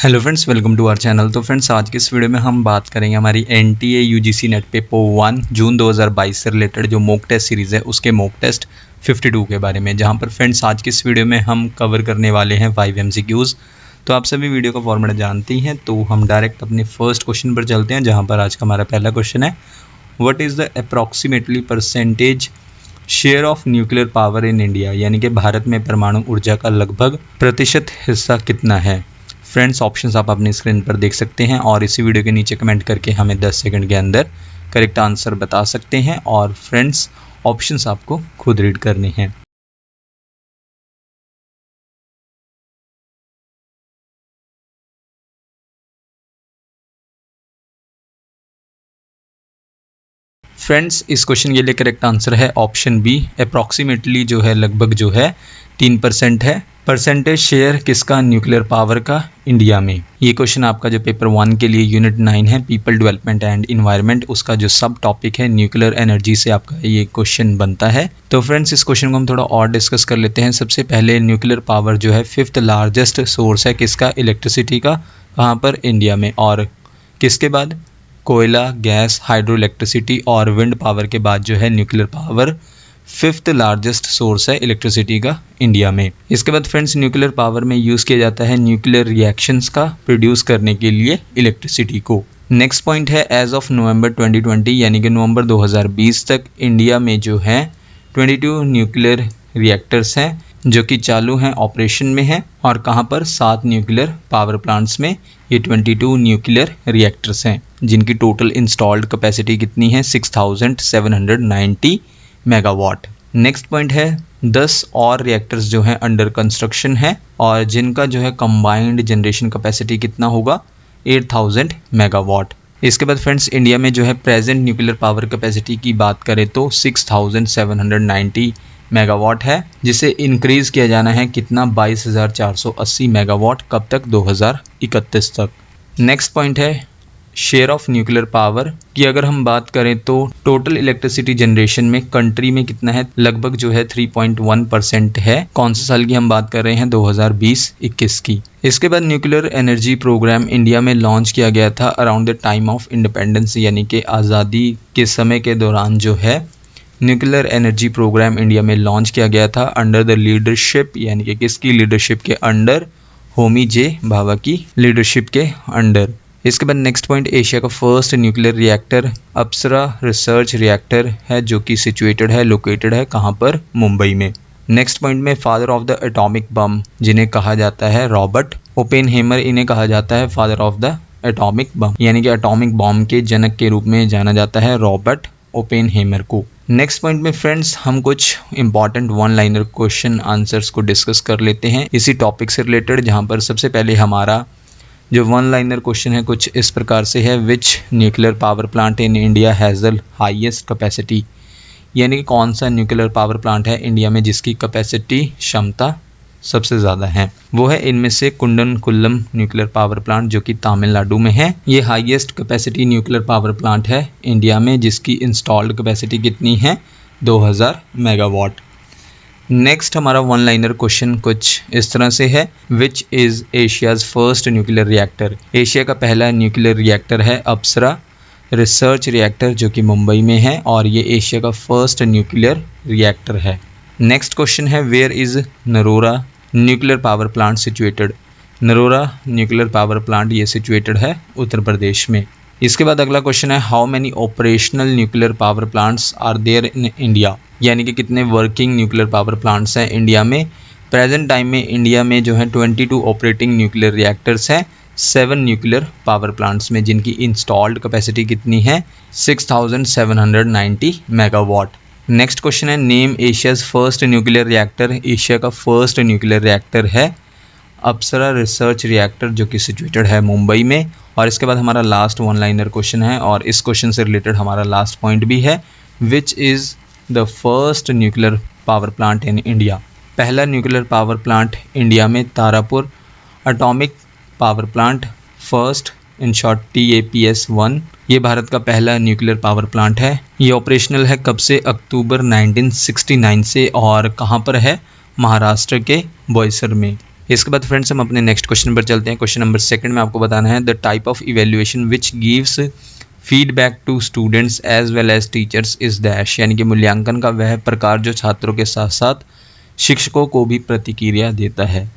Hello friends, welcome to our channel. तो friends, आज की इस वीडियो में हम बात करेंगे हमारी एनटीए यूजीसी नेट पेपर 1 जून 2022 से रिलेटेड जो मॉक टेस्ट सीरीज़ है उसके मॉक टेस्ट 52 के बारे में, जहां पर फ्रेंड्स आज की इस वीडियो में हम कवर करने वाले हैं 5 MCQs। तो आप सभी वीडियो का फॉर्मेट जानती हैं, तो हम डायरेक्ट अपने फर्स्ट क्वेश्चन पर चलते हैं, जहाँ पर आज का हमारा पहला क्वेश्चन है, what is the approximately percentage share of nuclear power in India, यानी कि भारत में परमाणु ऊर्जा का लगभग प्रतिशत हिस्सा कितना है। फ्रेंड्स, ऑप्शंस आप अपनी स्क्रीन पर देख सकते हैं और इसी वीडियो के नीचे कमेंट करके हमें 10 सेकंड के अंदर करेक्ट आंसर बता सकते हैं। और फ्रेंड्स, ऑप्शंस आपको खुद रीड करने हैं। फ्रेंड्स, इस क्वेश्चन के लिए करेक्ट आंसर है ऑप्शन बी, अप्रॉक्सीमेटली जो है लगभग जो है 3% है। परसेंटेज शेयर किसका, न्यूक्लियर पावर का इंडिया में। ये क्वेश्चन आपका जो पेपर 1 के लिए यूनिट 9 है, पीपल डेवलपमेंट एंड इन्वायरमेंट, उसका जो सब टॉपिक है न्यूक्लियर एनर्जी से आपका ये क्वेश्चन बनता है। तो फ्रेंड्स, इस क्वेश्चन को हम थोड़ा और डिस्कस कर लेते हैं। सबसे पहले न्यूक्लियर पावर जो है 5th लार्जेस्ट सोर्स है किसका, इलेक्ट्रिसिटी का, कहाँ पर, इंडिया में। और किसके बाद, कोयला, गैस, हाइड्रो इलेक्ट्रिसिटी और विंड पावर के बाद जो है nuclear power 5th largest source है इलेक्ट्रिसिटी का इंडिया में। इसके बाद फ्रेंड्स, न्यूक्लियर पावर में यूज़ किया जाता है न्यूक्लियर रिएक्शंस का प्रोड्यूस करने के लिए इलेक्ट्रिसिटी को। नेक्स्ट पॉइंट है, एज ऑफ नवंबर 2020 यानी कि नवंबर 2020 तक इंडिया में जो है 22 न्यूक्लियर रिएक्टर्स हैं जो कि चालू हैं, ऑपरेशन में हैं। और कहाँ पर, 7 न्यूक्लियर पावर प्लांट्स में ये 22 न्यूक्लियर रिएक्टर्स हैं, जिनकी टोटल इंस्टॉल्ड कैपेसिटी कितनी है, 6790 मेगावाट। नेक्स्ट पॉइंट है, 10 और रिएक्टर्स जो हैं अंडर कंस्ट्रक्शन है और जिनका जो है कंबाइंड जनरेशन कैपेसिटी कितना होगा, 8000 मेगावाट। इसके बाद फ्रेंड्स, इंडिया में जो है प्रेजेंट न्यूक्लियर पावर कैपेसिटी की बात करें तो 6790 मेगावाट है, जिसे इंक्रीज किया जाना है कितना, 22480 मेगावाट। कब तक, 2031 तक। नेक्स्ट पॉइंट है, शेयर ऑफ न्यूक्लियर पावर की अगर हम बात करें तो टोटल इलेक्ट्रिसिटी जनरेशन में कंट्री में कितना है, लगभग जो है 3.1% है। कौन से साल की हम बात कर रहे हैं, 2020-21 की। इसके बाद न्यूक्लियर एनर्जी प्रोग्राम इंडिया में लॉन्च किया गया था around the time of independence, यानी कि आज़ादी के समय के दौरान जो है न्यूक्लियर एनर्जी प्रोग्राम इंडिया में लॉन्च किया गया था अंडर द लीडरशिप, यानी कि किसकी लीडरशिप के अंडर, होमी जे भाभा की लीडरशिप के अंडर। इसके बाद नेक्स्ट पॉइंट, एशिया का फर्स्ट न्यूक्लियर रिएक्टर अप्सरा रिसर्च रिएक्टर है जो कि सिचुएटेड है, लोकेटेड है कहाँ पर, मुंबई में। नेक्स्ट पॉइंट में, father of the atomic bomb जिन्हें कहा जाता है रॉबर्ट ओपेनहेमर, इन्हें कहा जाता है father of the atomic bomb, यानी कि एटॉमिक बॉम्ब के जनक के रूप में जाना जाता है रॉबर्ट ओपेनहेमर को। नेक्स्ट पॉइंट में फ्रेंड्स, हम कुछ important one liner question answers को डिस्कस कर लेते हैं इसी टॉपिक से रिलेटेड, जहाँ पर सबसे पहले हमारा जो वन लाइनर क्वेश्चन है कुछ इस प्रकार से है, which nuclear power plant in India has the highest capacity, यानी कि कौन सा न्यूक्लियर पावर प्लांट है इंडिया में जिसकी कैपेसिटी, क्षमता सबसे ज़्यादा है। वो है इनमें से कुंडनकुल्लम न्यूक्लियर पावर प्लांट जो कि तमिलनाडु में है। ये highest capacity nuclear power plant है इंडिया में, जिसकी इंस्टॉल्ड कैपेसिटी कितनी है, 2000 मेगावाट। नेक्स्ट हमारा वन लाइनर क्वेश्चन कुछ इस तरह से है, which is Asia's first nuclear reactor, Asia का पहला न्यूक्लियर रिएक्टर है अप्सरा रिसर्च रिएक्टर जो कि मुंबई में है और ये एशिया का फर्स्ट न्यूक्लियर रिएक्टर है। नेक्स्ट क्वेश्चन है, where is Narora nuclear power plant situated, Narora nuclear power plant ये सिचुएटेड है उत्तर प्रदेश में। इसके बाद अगला क्वेश्चन है, how many operational nuclear power plants are there in India, यानी कि कितने वर्किंग न्यूक्लियर पावर प्लांट्स हैं इंडिया में। प्रेजेंट टाइम में इंडिया में जो है 22 ऑपरेटिंग न्यूक्लियर रिएक्टर्स हैं 7 न्यूक्लियर पावर प्लांट्स में, जिनकी इंस्टॉल्ड कैपेसिटी कितनी है, 6790 मेगावाट। नेक्स्ट क्वेश्चन है, name Asia's first nuclear reactor, Asia का फर्स्ट न्यूक्लियर रिएक्टर है अप्सरा रिसर्च रिएक्टर जो कि सिचुएटेड है मुंबई में। और इसके बाद हमारा लास्ट वन लाइनर क्वेश्चन है और इस क्वेश्चन से रिलेटेड हमारा लास्ट पॉइंट भी है, which is the first nuclear power plant in India, पहला न्यूक्लियर पावर प्लांट इंडिया में Tarapur atomic power plant, first in short TAPS-1, ये भारत का पहला न्यूक्लियर पावर प्लांट है। ये ऑपरेशनल है कब से, अक्टूबर 1969 से, और कहाँ पर है, महाराष्ट्र के बोईसर में। इसके बाद फ्रेंड्स हम अपने नेक्स्ट क्वेश्चन पर चलते हैं। क्वेश्चन नंबर 2 में आपको बताना है the type of evaluation which gives feedback to students as well as teachers is dash, यानी कि मूल्यांकन का वह प्रकार जो छात्रों के साथ साथ शिक्षकों को भी प्रतिक्रिया देता है।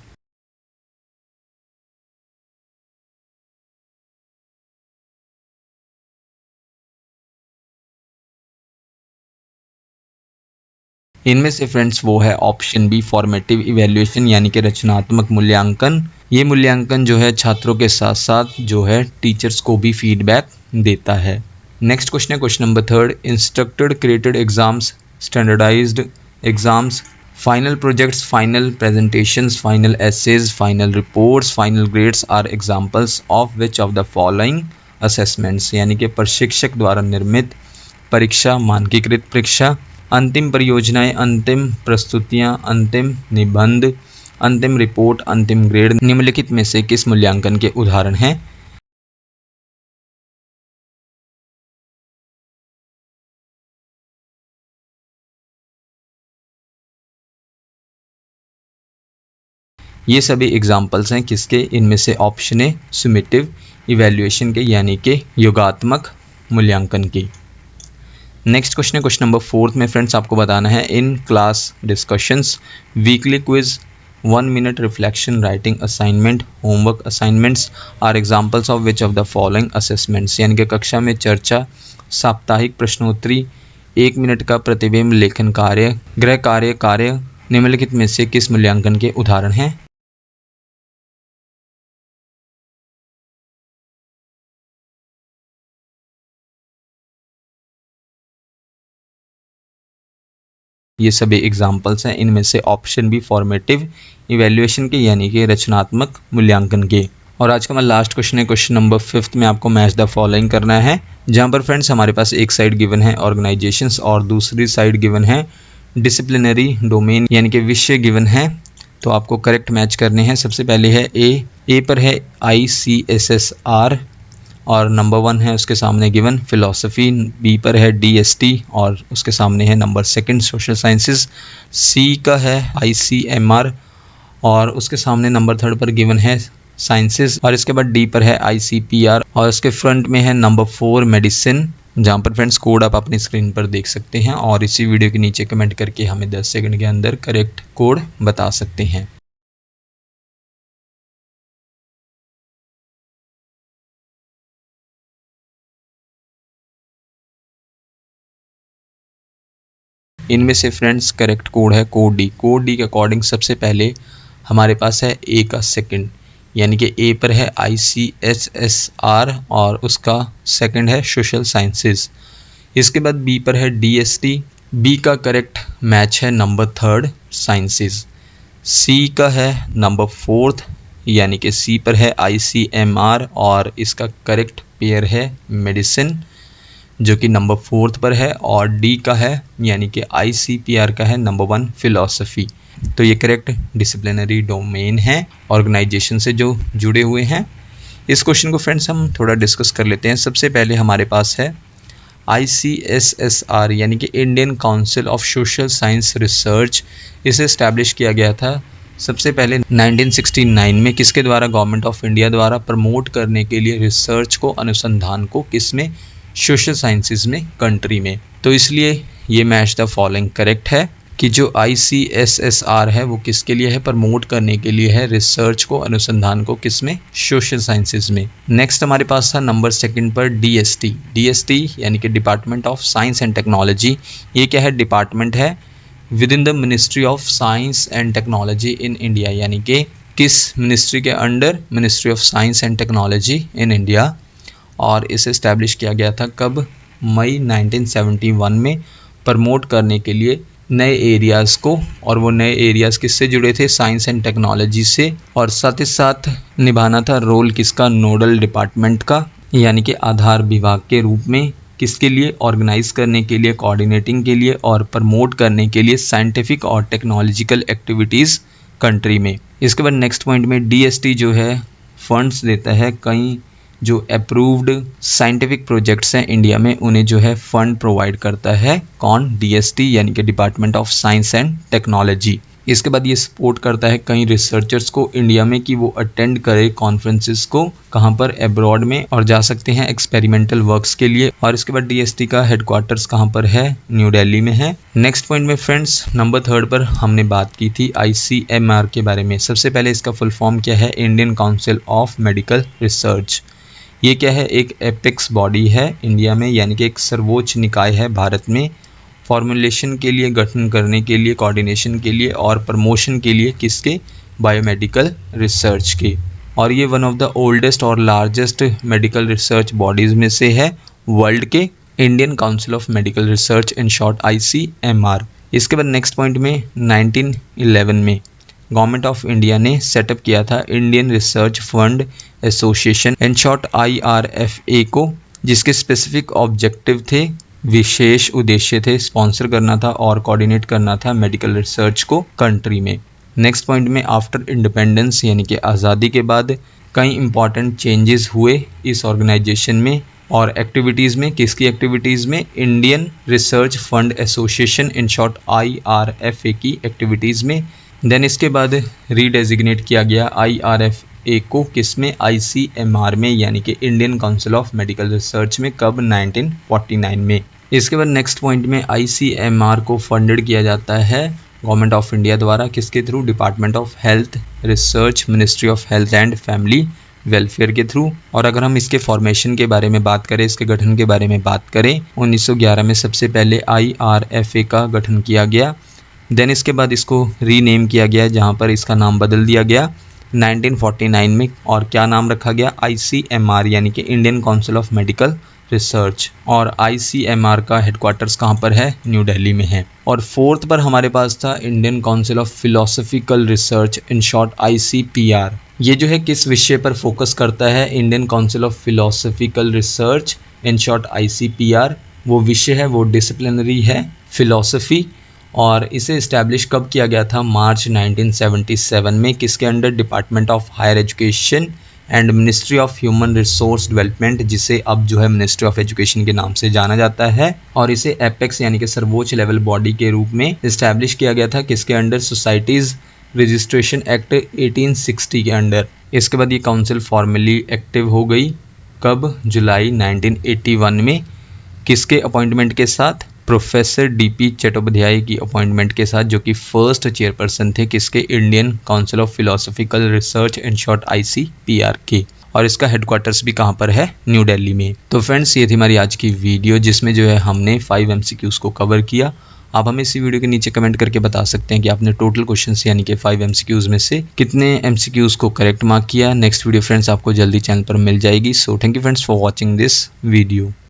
इनमें से फ्रेंड्स वो है ऑप्शन बी फॉर्मेटिव इवैल्यूएशन, यानी कि रचनात्मक मूल्यांकन। ये मूल्यांकन जो है छात्रों के साथ साथ जो है टीचर्स को भी फीडबैक देता है। नेक्स्ट क्वेश्चन है question number 3, instructed created exams, standardized exams, final projects, final presentations, final essays, final reports, final grades are examples of which of the following assessments, यानी कि प्रशिक्षक द्वारा निर्मित परीक्षा, मानकीकृत परीक्षा, अंतिम परियोजनाएं, अंतिम प्रस्तुतियां, अंतिम निबंध, अंतिम रिपोर्ट, अंतिम ग्रेड निम्नलिखित में से किस मूल्यांकन के उदाहरण हैं। ये सभी एग्जाम्पल्स हैं किसके, इनमें से ऑप्शन ए सुमेटिव इवैल्यूएशन के, यानी कि योगात्मक मूल्यांकन के। नेक्स्ट क्वेश्चन है क्वेश्चन नंबर 4 में फ्रेंड्स आपको बताना है in class discussions, weekly quiz, 1 minute reflection, writing assignment, homework assignments are examples of which of the following assessments, यानी कि कक्षा में चर्चा, साप्ताहिक प्रश्नोत्तरी, 1 मिनट का प्रतिबिंब लेखन कार्य, गृह कार्य निम्नलिखित में से किस मूल्यांकन के उदाहरण हैं। ये सभी एग्जाम्पल्स हैं, इनमें से ऑप्शन बी फॉर्मेटिव इवैल्यूएशन के, यानी कि रचनात्मक मूल्यांकन के। और आज का हमारा लास्ट क्वेश्चन है क्वेश्चन नंबर 5 में आपको मैच द फॉलोइंग करना है, जहां पर फ्रेंड्स हमारे पास एक साइड गिवन है ऑर्गेनाइजेशंस और दूसरी साइड गिवन है डिसिप्लिनरी डोमेन, यानी कि विषय गिवन है। तो आपको करेक्ट मैच करने हैं। सबसे पहले है ए पर है ICSSR और नंबर 1 है उसके सामने गिवन फिलॉसफी, बी पर है DST और उसके सामने है नंबर 2 सोशल साइंसेस, सी का है ICMR और उसके सामने नंबर 3 पर गिवन है साइंसेस और इसके बाद डी पर है ICPR और उसके फ्रंट में है नंबर 4 मेडिसिन, जहाँ पर फ्रेंड्स कोड आप अपनी स्क्रीन पर देख सकते हैं और इसी वीडियो के नीचे कमेंट करके हमें 10 सेकंड के अंदर करेक्ट कोड बता सकते हैं। इनमें से फ्रेंड्स करेक्ट कोड है कोड डी के अकॉर्डिंग सबसे पहले हमारे पास है ए का सेकंड, यानी कि ए पर है ICSSR और उसका सेकंड है सोशल साइंसेस। इसके बाद बी पर है DST, बी का करेक्ट मैच है नंबर 3 साइंसेस। सी का है नंबर 4 यानी कि सी पर है ICMR और इसका करेक्ट पेयर है मेडिसिन जो कि नंबर 4 पर है और डी का है यानी कि ICPR का है नंबर 1 फिलॉसफी। तो ये करेक्ट डिसिप्लिनरी डोमेन है ऑर्गेनाइजेशन से जो जुड़े हुए हैं। इस क्वेश्चन को फ्रेंड्स हम थोड़ा डिस्कस कर लेते हैं। सबसे पहले हमारे पास है ICSSR यानी कि Indian council of social science research. इसे इस्टेब्लिश किया गया था सबसे पहले 1969 में किसके द्वारा, गवर्नमेंट ऑफ इंडिया द्वारा, प्रमोट करने के लिए रिसर्च को, अनुसंधान को, किसमें, सोशल साइंसेज में, कंट्री में। तो इसलिए ये मैच द फॉलोइंग करेक्ट है कि जो ICSSR है वो किसके लिए है, प्रमोट करने के लिए है रिसर्च को, अनुसंधान को, किसमें, सोशल साइंसेज में। नेक्स्ट हमारे पास था नंबर 2 पर DST यानी कि department of science and technology. ये क्या है, डिपार्टमेंट है with in the ministry of science and technology in India, यानी कि किस मिनिस्ट्री के under, ministry of science and technology in India. और इसे इस्टेब्लिश किया गया था कब, मई 1971 में, प्रमोट करने के लिए नए एरियाज़ को। और वो नए एरियाज़ किससे जुड़े थे, साइंस एंड टेक्नोलॉजी से। और साथ ही साथ निभाना था रोल किसका, नोडल डिपार्टमेंट का, यानी कि आधार विभाग के रूप में, किसके लिए, ऑर्गेनाइज करने के लिए, कोऑर्डिनेटिंग के लिए और प्रमोट करने के लिए साइंटिफिक और टेक्नोलॉजिकल एक्टिविटीज़ कंट्री में। इसके बाद नेक्स्ट पॉइंट में DST जो है फंड्स देता है, कई जो अप्रूव्ड साइंटिफिक प्रोजेक्ट्स हैं इंडिया में उन्हें जो है फंड प्रोवाइड करता है। कौन, DST यानी कि department of science and technology. इसके बाद ये सपोर्ट करता है कई रिसर्चर्स को इंडिया में कि वो अटेंड करे कॉन्फ्रेंसेस को, कहाँ पर, अब्रॉड में, और जा सकते हैं एक्सपेरिमेंटल वर्क्स के लिए। और इसके बाद DST का हेडक्वार्टर्स कहाँ पर है, न्यू दिल्ली में है। नेक्स्ट पॉइंट में फ्रेंड्स नंबर 3 पर हमने बात की थी ICMR के बारे में। सबसे पहले इसका फुल फॉर्म क्या है, Indian council of medical research. ये क्या है, एक एपेक्स बॉडी है इंडिया में, यानी कि एक सर्वोच्च निकाय है भारत में, फॉर्मुलेशन के लिए, गठन करने के लिए, कोऑर्डिनेशन के लिए और प्रमोशन के लिए, किसके, बायोमेडिकल रिसर्च के। और ये वन ऑफ द ओल्डेस्ट और लार्जेस्ट मेडिकल रिसर्च बॉडीज़ में से है वर्ल्ड के, Indian council of medical research, in short ICMR। इसके बाद नेक्स्ट पॉइंट में 1911 में गवर्नमेंट ऑफ इंडिया ने सेटअप किया था Indian research fund association, in short IRFA को, जिसके स्पेसिफिक ऑब्जेक्टिव थे, विशेष उद्देश्य थे, स्पॉन्सर करना था और कोऑर्डिनेट करना था मेडिकल रिसर्च को कंट्री में। नेक्स्ट पॉइंट में आफ्टर इंडिपेंडेंस यानी कि आज़ादी के बाद कई इंपॉर्टेंट चेंजेस हुए इस ऑर्गेनाइजेशन में और एक्टिविटीज़ में। किसकी एक्टिविटीज़ में, Indian research fund association, in short IRFA की एक्टिविटीज़ में। देन इसके बाद रीडेजिग्नेट किया गया IRFA को, किसमें, ICMR में, यानी कि Indian council of medical research में। कब, 1949 में। इसके बाद नेक्स्ट पॉइंट में ICMR को फंडेड किया जाता है गवर्नमेंट ऑफ इंडिया द्वारा, किसके through, department of health research, ministry of health and family welfare के थ्रू। और अगर हम इसके फॉर्मेशन के बारे में बात करें, इसके गठन के बारे में बात करें, 1911 में सबसे पहले IRFA का गठन किया गया। देन इसके बाद इसको रीनेम किया गया, जहाँ पर इसका नाम बदल दिया गया 1949 में, और क्या नाम रखा गया, ICMR, यानी कि Indian council of medical research. और ICMR का हेडक्वार्टर्स कहाँ पर है, न्यू दिल्ली में है। और 4th पर हमारे पास था Indian council of philosophical research, in short ICPR। ये जो है किस विषय पर फोकस करता है, Indian council of philosophical research, in short ICPR। वो विषय है, वो डिसिप्लिनरी है, फिलोसफी। और इसे इस्टेब्लिश कब किया गया था, मार्च 1977 में। किसके under, department of higher education and ministry of human resource development, जिसे अब जो है मिनिस्ट्री ऑफ एजुकेशन के नाम से जाना जाता है। और इसे एपेक्स यानी कि सर्वोच्च लेवल बॉडी के रूप में इस्टेब्लिश किया गया था, किसके अंडर, सोसाइटीज़ रजिस्ट्रेशन एक्ट 1860 के अंडर। इसके बाद ये काउंसिल फॉर्मली एक्टिव हो गई, कब, जुलाई 1981 में। किसके अपॉइंटमेंट के साथ, प्रोफेसर DP चट्टोपाध्याय की अपॉइंटमेंट के साथ, जो कि फर्स्ट चेयरपर्सन थे, किसके, Indian council of philosophical research, in short ICPR के। और इसका हेडक्वार्टर्स भी कहाँ पर है, न्यू दिल्ली में। तो फ्रेंड्स ये थी हमारी आज की वीडियो, जिसमें जो है हमने 5 MCQs को कवर किया। आप हमें इसी वीडियो के नीचे कमेंट करके बता सकते हैं कि आपने टोटल क्वेश्चंस यानी कि 5 MCQs में से कितने MCQs को करेक्ट मार्क किया। नेक्स्ट वीडियो फ्रेंड्स आपको जल्दी चैनल पर मिल जाएगी। So thank you friends for watching this video.